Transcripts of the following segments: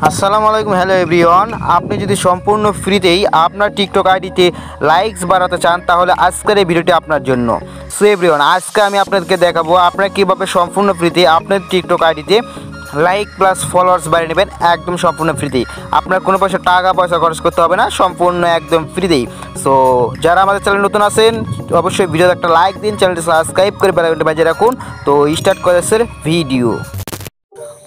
আসসালামু আলাইকুম, hello everyone. আপনি যদি সম্পূর্ণ ফ্রিতেই আপনার টিকটক আইডিতে লাইকস বাড়াতে চান তাহলে আজকের এই ভিডিওটি আপনার জন্য। সো এভরিওয়ান, আজকে আমি আপনাদেরকে দেখাবো আপনারা কীভাবে সম্পূর্ণ ফ্রিতে আপনার টিকটক আইডিতে লাইক প্লাস ফলোয়ার্স বাড়িয়ে নেবেন একদম সম্পূর্ণ ফ্রিতেই। আপনার কোনো টাকা পয়সা খরচ করতে হবে না, সম্পূর্ণ একদম ফ্রিতেই। সো যারা আমাদের চ্যানেল নতুন আছেন অবশ্যই ভিডিওতে একটা লাইক দিন, চ্যানেলটি সাবস্ক্রাইব করে বেল আইকনটি বাজিয়ে রাখুন। তো স্টার্ট করেছে ভিডিও।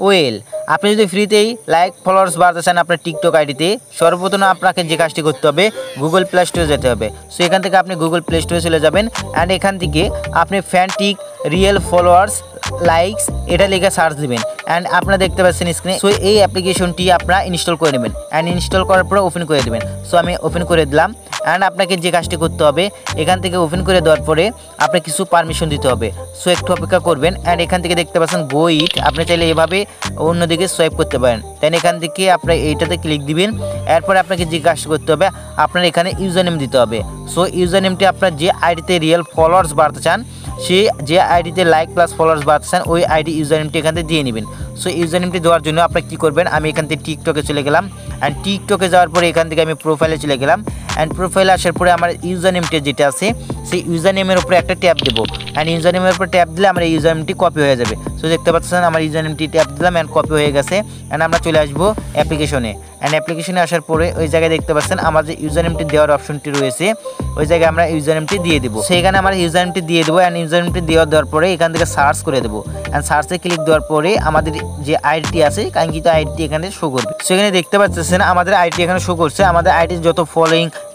ওয়েল, আপনি যদি ফ্রিতেই লাইক ফলোয়ার্স বাড়াতে চান আপনার টিকটক আইডিতে, সর্বপ্রথম আপনাকে যে কাজটি করতে হবে গুগল প্লে স্টোরে যেতে হবে। সো এখান থেকে আপনি গুগল প্লে স্টোরে চলে যাবেন অ্যান্ড এখান থেকে আপনি ফ্যান্টিক রিয়েল ফলোয়ার্স লাইকস এটা লিখে সার্চ দিবেন অ্যান্ড আপনারা দেখতে পাচ্ছেন স্ক্রিনে। সো এই অ্যাপ্লিকেশনটি আপনারা ইনস্টল করে নেবেন অ্যান্ড ইনস্টল করার পরে ওপেন করে দেবেন। সো আমি ওপেন করে দিলাম অ্যান্ড আপনাকে যে কাজটি করতে হবে এখান থেকে ওপেন করে দেওয়ার পরে আপনাকে কিছু পারমিশন দিতে হবে। সো একটু অপেক্ষা করবেন অ্যান্ড এখান থেকে দেখতে পাচ্ছেন গো ইট, আপনি চাইলে এভাবে অন্যদিকে সোয়াইপ করতে পারেন। দেন এখান থেকে আপনি এইটাতে ক্লিক দিবেন। এরপরে আপনাকে যে কাজটি করতে হবে আপনার এখানে ইউজার নেম দিতে হবে। সো ইউজার নেমটি আপনার যে আইডিতে রিয়েল ফলোয়ার্স বাড়াতে চান, সেই যে আইডিতে লাইক প্লাস ফলোয়ার্স বাড়াতে চান ওই আইডি ইউজার নেমটি এখান থেকে দিয়ে নেবেন। সো ইউজার নেমটি দেওয়ার জন্য আপনি কী করবেন, আমি এখান থেকে টিকটকে চলে গেলাম অ্যান্ড টিকটকে যাওয়ার পরে এখান থেকে আমি প্রোফাইলে চলে গেলাম অ্যান্ড প্রোফাইলে আসার পরে আমার ইউজার নেমটি যেটা আছে সেই ইউজার নেমের উপরে একটা ট্যাপ দেবো অ্যান্ড ইউজার নেমের উপরে ট্যাপ দিলে আমার এই ইউজার নেমটি কপি হয়ে যাবে। সো দেখতে পাচ্ছেন আমার ইউজার নেমটি ট্যাপ দিলাম অ্যান্ড কপি হয়ে গেছে অ্যান্ড আমরা চলে আসবো অ্যাপ্লিকেশনে অ্যান্ড অ্যাপ্লিকেশনে আসার পরে ওই জায়গায় দেখতে পাচ্ছেন আমার যে ইউজার নেমটি দেওয়ার অপশনটি রয়েছে ওই জায়গায় আমরা ইউজার নেমটি দিয়ে দেবো। সেখানে আমার ইউজার নেমটি দিয়ে দেবো অ্যান্ড ইউজার নেমটি দেওয়ার পরে এখান থেকে সার্চ করে দেবো অ্যান্ড সার্চে ক্লিক দেওয়ার পরে আমাদের যে আইডিটি আছে কাঙ্ক্ষিত আইডিটি এখানে শো করবে। সেখানে দেখতে পাচ্ছেন আমাদের আইডিটি এখানে শো করছে, আমাদের আইডির যত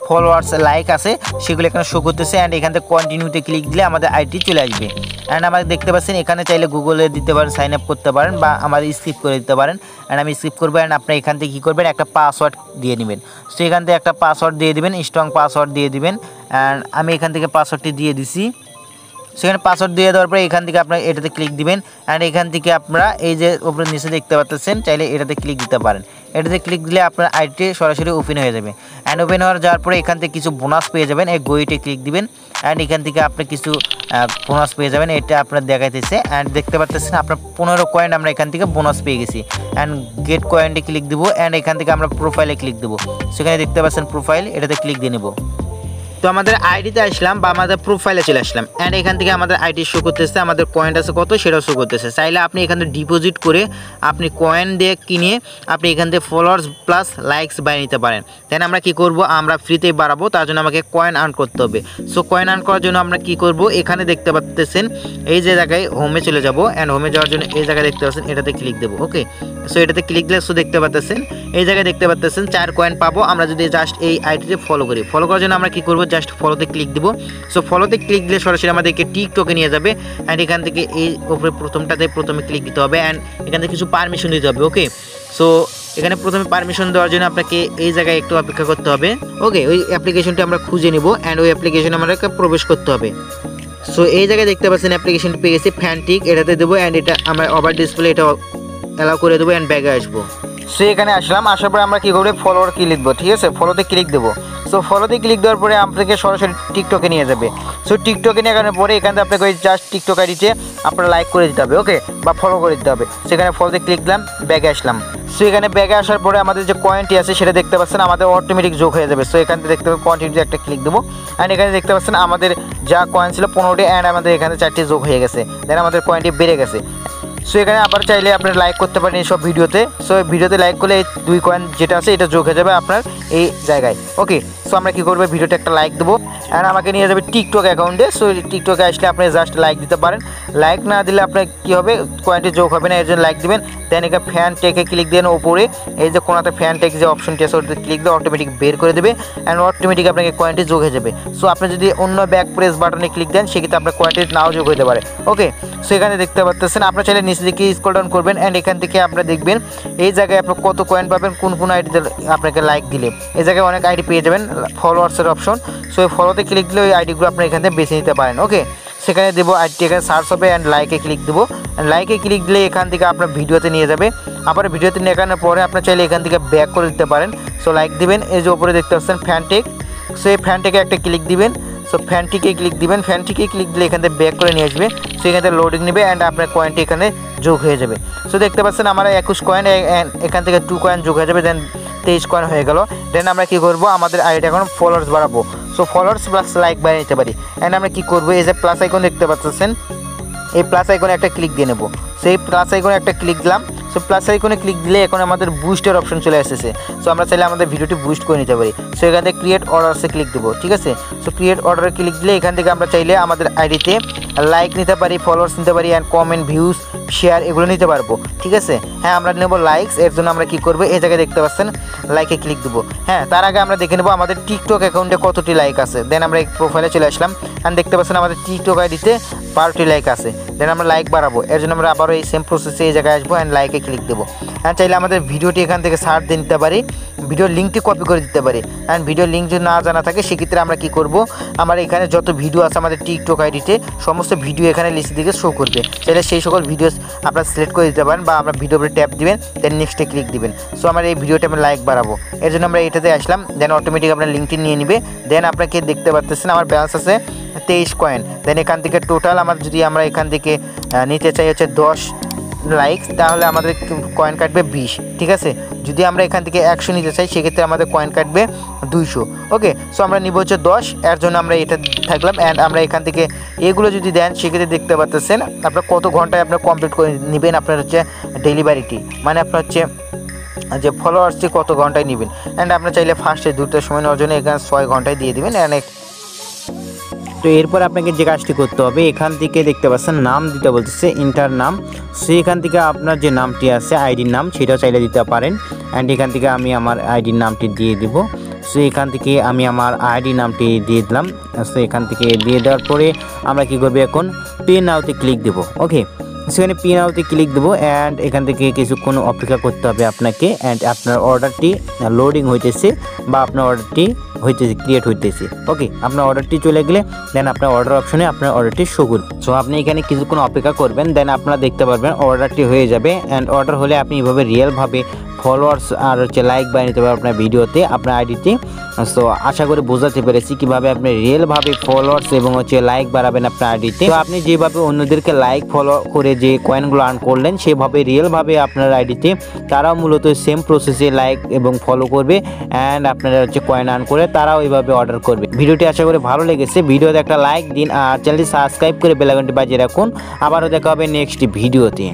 ফলোয়ার্স লাইক আছে সেগুলো এখানে শো করতেছে অ্যান্ড এখান থেকে কন্টিনিউতে ক্লিক দিলে আমাদের আইডি চলে আসবে অ্যান্ড আমাদের দেখতে পাচ্ছেন এখানে চাইলে গুগলে দিতে পারেন, সাইন আপ করতে পারেন বা আমাদের স্কিপ করে দিতে পারেন অ্যান্ড আমি স্কিপ করবো অ্যান্ড আপনি এখান থেকে কী করবেন একটা পাসওয়ার্ড দিয়ে নেবেন। সো এখান থেকে একটা পাসওয়ার্ড দিয়ে দিবেন, স্ট্রং পাসওয়ার্ড দিয়ে দিবেন অ্যান্ড আমি এখান থেকে পাসওয়ার্ডটি দিয়ে দিছি। সেখানে পাসওয়ার্ড দিয়ে দেওয়ার পরে এখান থেকে আপনারা এটাতে ক্লিক দিবেন অ্যান্ড এখান থেকে আপনারা এই যে উপরে নিচে দেখতে পাচ্ছেন চাইলে এটাতে ক্লিক দিতে পারেন। এটাতে ক্লিক দিলে আপনার আইডিটি সরাসরি ওপেন হয়ে যাবে অ্যান্ড ওপেন হওয়ার যাওয়ার পরে এখান থেকে কিছু বোনাস পেয়ে যাবেন। এই গোইটে ক্লিক দিবেন অ্যান্ড এখান থেকে আপনি কিছু বোনাস পেয়ে যাবেন, এটা আপনার দেখাইতেছে অ্যান্ড দেখতে পাচ্ছেন আপনার 15 কয়েন আমরা এখান থেকে বোনাস পেয়ে গেছি অ্যান্ড গেট কয়েনটি ক্লিক দেবো অ্যান্ড এখান থেকে আমরা প্রোফাইলে ক্লিক দেবো। সেখানে দেখতে পাচ্ছেন প্রোফাইল, এটাতে ক্লিক দিয়ে নেব। তো আমাদের আইডিতে আসলাম বা আমাদের প্রোফাইলে চলে আসলাম অ্যান্ড এখান থেকে আমাদের আইডি শো করতেছে, আমাদের কয়েন আছে কত সেটাও শো করতেছে। চাইলে আপনি এখান থেকে ডিপোজিট করে আপনি কয়েন দিয়ে কিনে আপনি এখান থেকে ফলোয়ার্স প্লাস লাইকস বানিয়ে নিতে পারেন। তাই আমরা কি করব, আমরা ফ্রিতেই বাড়াবো, তার জন্য আমাকে কয়েন আর্ন করতে হবে। সো কয়েন আর্ন করার জন্য আমরা কি করব, এখানে দেখতে পাচ্ছেন এই যে জায়গায় হোমে চলে যাব অ্যান্ড হোমে যাওয়ার জন্য এই জায়গায় দেখতে পাচ্ছেন এটাতে ক্লিক দেবো। ওকে, সো এটাতে ক্লিক দিলে সো দেখতে পাচ্ছেন এই জায়গায় দেখতে পাচ্ছেন 4 কয়েন পাবো আমরা যদি জাস্ট এই আইডিতে ফলো করি। ফলো করার জন্য আমরা কি করব, জাস্ট ফলোতে ক্লিক দিব। সো ফলোতে ক্লিক দিলে সরাসরি আমাদেরকে টিকটকে নিয়ে যাবে অ্যান্ড এখান থেকে এই উপরে প্রথমে ক্লিক দিতে হবে অ্যান্ড এখান থেকে কিছু পারমিশন দিতে হবে। ওকে, সো এখানে প্রথমে পারমিশন দেওয়ার জন্য আপনাকে এই জায়গায় একটু অপেক্ষা করতে হবে। ওকে, ওই অ্যাপ্লিকেশনটি আমরা খুঁজে নিব অ্যান্ড ওই অ্যাপ্লিকেশনে আমাদেরকে প্রবেশ করতে হবে। সো এই জায়গায় দেখতে পাচ্ছেন অ্যাপ্লিকেশনটি পেয়ে গেছি, ফ্যান্টিক, এটাতে দেবো অ্যান্ড এটা আমরা ওভার ডিসপ্লে এটা অ্যালাউ করে দেবো অ্যান্ড ব্যাগে আসবো। সো এখানে আসলাম, আসার পরে আমরা কী করবো ফলোয়ার কি লিখবো, ঠিক আছে, ফলোতে ক্লিক দেবো। সো ফলোতে ক্লিক দেওয়ার পরে আপনাকে সরাসরি টিকটকে নিয়ে যাবে। সো টিকটকে নিয়ে আসার পরে এখান থেকে আপনাকে ওই জাস্ট টিকটক আইডিতে আপনারা লাইক করে দিতে হবে, ওকে, বা ফলো করে দিতে হবে। সেখানে ফলোতে ক্লিক দিলাম, ব্যাগে আসলাম। সো এখানে ব্যাগে আসার পরে আমাদের যে কয়েনটি আছে সেটা দেখতে পাচ্ছেন আমাদের অটোমেটিক যোগ হয়ে যাবে। সো এখান থেকে দেখতে পাবেন কন্টিনিউতে একটা ক্লিক দেবো অ্যান্ড এখানে দেখতে পাচ্ছেন আমাদের যা কয়েন ছিল 15টি অ্যান্ড আমাদের এখানে 4টি যোগ হয়ে গেছে, দেন আমাদের কয়েনটি বেড়ে গেছে। সো এখানে আবার চাইলে আপনারা লাইক করতে পারেন এইসব ভিডিওতে। সো ভিডিওতে লাইক করলে এই 2 কয়েন যেটা আছে এটা যোগ হয়ে যাবে আপনার এই জায়গায়। ওকে, সো আমরা কী করবো, ভিডিওতে একটা লাইক দেবো অ্যান্ড আমাকে নিয়ে যাবে টিকটক অ্যাকাউন্টে। সো টিকটকে আসলে আপনি জাস্ট লাইক দিতে পারেন, লাইক না দিলে আপনার কী হবে, কয়েনটি যোগ হবে না, এর জন্য লাইক দিবেন। দেন এখানে ফ্যান টেকে ক্লিক দেন, ওপরে এই যে কোনাতে ফ্যান টেক যে অপশনটি আছে ওটাতে ক্লিক দিয়ে অটোমেটিক বের করে দেবে অ্যান্ড অটোমেটিক আপনাকে কয়েনটি যোগ হয়ে যাবে। সো আপনি যদি অন্য ব্যাক প্রেস বাটনে ক্লিক দেন সেক্ষেত্রে আপনার কয়েনটি নাও যোগ হতে পারে। ওকে, সো এখানে দেখতে পাচ্ছেন আপনার চাইলে নিচে দিকে স্ক্রল ডাউন করবেন অ্যান্ড এখান থেকে আপনারা দেখবেন এই জায়গায় আপনার কত কয়েন পাবেন, কোন আইডিতে আপনাকে লাইক দিলে। এই জায়গায় অনেক আইডি পেয়ে যাবেন, ফলোয়ার্সের অপশন। সো এই ফলোতে ক্লিক দিলে ওই আইডিগুলো আপনি এখান থেকে বেছে নিতে পারেন। ওকে, সেখানে দেবো আইডিটি এখানে সার্চ হবে অ্যান্ড লাইকে ক্লিক দেবো। লাইকে ক্লিক দিলে এখান থেকে আপনার ভিডিওতে নিয়ে যাবে। আবার ভিডিওতে নিয়ে আসার পরে আপনার চাইলে এখান থেকে ব্যাক করে দিতে পারেন। সো লাইক দিবেন, এই যে উপরে দেখতে পাচ্ছেন ফ্যানটেক, সো এই ফ্যানটেকে একটা ক্লিক দিবেন। সো ফ্যানটিকে ক্লিক দিবেন, ফ্যানটিকে ক্লিক দিলে এখান থেকে ব্যাক করে নিয়ে আসবে। সো এখান থেকে লোডিং নেবে অ্যান্ড আপনার কয়েনটি এখানে যোগ হয়ে যাবে। সো দেখতে পাচ্ছেন আমার 21 কয়েন, এখান থেকে 2 কয়েন যোগ হয়ে যাবে, দেন 23 কয়েন হয়ে গেল। দেন আমরা কী করবো, আমাদের আইডিটা এখন ফলোয়ার্স বাড়াবো। সো ফলোয়ার্স প্লাস লাইক বাড়িয়ে নিতে পারি। অ্যান্ড আমরা কী করবো, এই যে প্লাস আইকন দেখতে পাচ্ছেন, এই প্লাস আইকনে একটা ক্লিক দিয়ে নেবো। সেই প্লাস আইকনে একটা ক্লিক দিলাম। সো প্লাস আইকনে ক্লিক দিলে এখন আমাদের বুস্টের অপশন চলে এসেছে। সো আমরা চাইলে আমাদের ভিডিওটি বুস্ট করে নিতে পারি। সো এখান থেকে ক্রিয়েট অর্ডারসে ক্লিক দেবো, ঠিক আছে। সো ক্রিয়েট অর্ডারে ক্লিক দিলে এখান থেকে আমরা চাইলে আমাদের আইডিতে লাইক নিতে পারি, ফলোয়ার্স নিতে পারি, অ্যান্ড কমেন্ট, ভিউজ, শেয়ার এগুলো নিতে পারবো, ঠিক আছে। হ্যাঁ, আমরা নেব লাইকস। এর জন্য আমরা কী করবো, এই জায়গায় দেখতে পাচ্ছেন লাইকে ক্লিক দেবো। হ্যাঁ, তার আগে আমরা দেখে নেবো আমাদের টিকটক অ্যাকাউন্টে কতটি লাইক আছে। দেন আমরা এই প্রোফাইলে চলে আসলাম, অ্যান্ড দেখতে পাচ্ছেন আমাদের টিকটক আইডিতে 12টি লাইক আছে। দেন আমরা লাইক বাড়াবো, এর জন্য আমরা আবারও এই সেম প্রসেসে এই জায়গায় আসবো, অ্যান্ড লাইকে ক্লিক দেবো। অ্যান্ড চাইলে আমাদের ভিডিওটি এখান থেকে সার্চ দিয়ে নিতে পারি, ভিডিওর লিঙ্কটি কপি করে দিতে পারি। অ্যান্ড ভিডিওর লিঙ্ক যদি না জানা থাকে সেক্ষেত্রে আমরা কী করবো, আমার এখানে যত ভিডিও আছে আমাদের টিকটক আইডিতে সমস্ত ভিডিও এখানে লিস্ট দিকে শো করবে। চাইলে সেই সকল ভিডিও আপনারা সিলেক্ট করে দিতে পারেন, বা আমরা ভিডিওর উপরে ট্যাপ দিবেন, দেন নেক্সটে ক্লিক দিবেন। সো আমার এই ভিডিওটা আমরা লাইক বাড়াবো, এর জন্য আমরা এটাতে আসলাম। দেন অটোমেটিক আপনার লিঙ্কটি নিয়ে নিবে। দেন আপনাকে দেখতে পাচ্ছেন আমার ব্যালেন্স আছে 23 কয়েন। দেন এখান থেকে টোটাল আমার যদি আমরা এখান থেকে নিতে চাই হচ্ছে 10 লাইকস, তাহলে আমাদের কয়েন কাটবে 20, ঠিক আছে। যদি আমরা এখান থেকে 100 নিতে চাই সেক্ষেত্রে আমাদের কয়েন কাটবে 200। ওকে, সো আমরা নিব হচ্ছে 10, এর জন্য আমরা এটা থাকলাম। অ্যান্ড আমরা এখান থেকে এগুলো যদি দেন সেক্ষেত্রে দেখতে পাচ্ছেন আপনার কত ঘন্টায় আপনার কমপ্লিট করে নেবেন আপনার হচ্ছে ডেলিভারিটি, মানে আপনার হচ্ছে যে ফলোয়ার্সটি কত ঘন্টায় নেবেন। অ্যান্ড আপনার চাইলে ফার্স্টে 2টা সময় নেওয়ার জন্য এখানে 6 ঘন্টায় দিয়ে দেবেন। অ্যান্ড তো এরপর আপনাকে যে কাজটি করতে হবে, এখান থেকে দেখতে পাচ্ছেন নাম দিতে বলতেছে, ইন্টার নাম। সো এখান থেকে আপনার যে নামটি আছে আইডির নাম সেটাও চাইলে দিতে পারেন। অ্যান্ড এখান থেকে আমি আমার আইডির নামটি দিয়ে দিব। সো এখান থেকে আমি আমার আইডি নামটি দিয়ে দিলাম। সো এখান থেকে দিয়ে দেওয়ার পরে আমরা কী করবো, এখন পে নাওতে ক্লিক দেবো। ওকে, সেখানে পে নাওতে ক্লিক দেবো। অ্যান্ড এখান থেকে কিছুক্ষণ অপেক্ষা করতে হবে আপনাকে। অ্যান্ড আপনার অর্ডারটি লোডিং হইতেছে, বা আপনার অর্ডারটি হইতেছে, ক্রিয়েট হইতেছে। ওকে, আপনার অর্ডারটি চলে গেলে দেন আপনার অর্ডার অপশনে আপনার অর্ডারটি শো করবে। সো আপনি এখানে কিছুক্ষণ অপেক্ষা করবেন, দেন আপনারা দেখতে পারবেন অর্ডারটি হয়ে যাবে। অ্যান্ড অর্ডার হলে আপনি এভাবে রিয়েলভাবে ফলোয়ার্স আর হচ্ছে লাইক বানিয়ে নিতে পারবেন আপনার ভিডিওতে, আপনার আইডিতে। সো আশা করি বোঝাতে পেরেছি কীভাবে আপনি রিয়েলভাবে ফলোয়ার্স এবং হচ্ছে লাইক বাড়াবেন আপনার আইডিতে। তো আপনি যেভাবে অন্যদেরকে লাইক ফলো করে যে কয়েনগুলো আর্ন করলেন, সেভাবে রিয়েলভাবে আপনার আইডিতে তারাও মূলত সেম প্রসেসে লাইক এবং ফলো করবে, অ্যান্ড আপনারা হচ্ছে কয়েন আর্ন করে তারাও এইভাবে অর্ডার করবে। ভিডিওটি আশা করি ভালো লেগেছে। ভিডিওতে একটা লাইক দিন, আর চ্যানেলটি সাবস্ক্রাইব করে বেল আইকনটি বাজিয়ে রাখুন। আবারও দেখা হবে নেক্সট ভিডিওতে।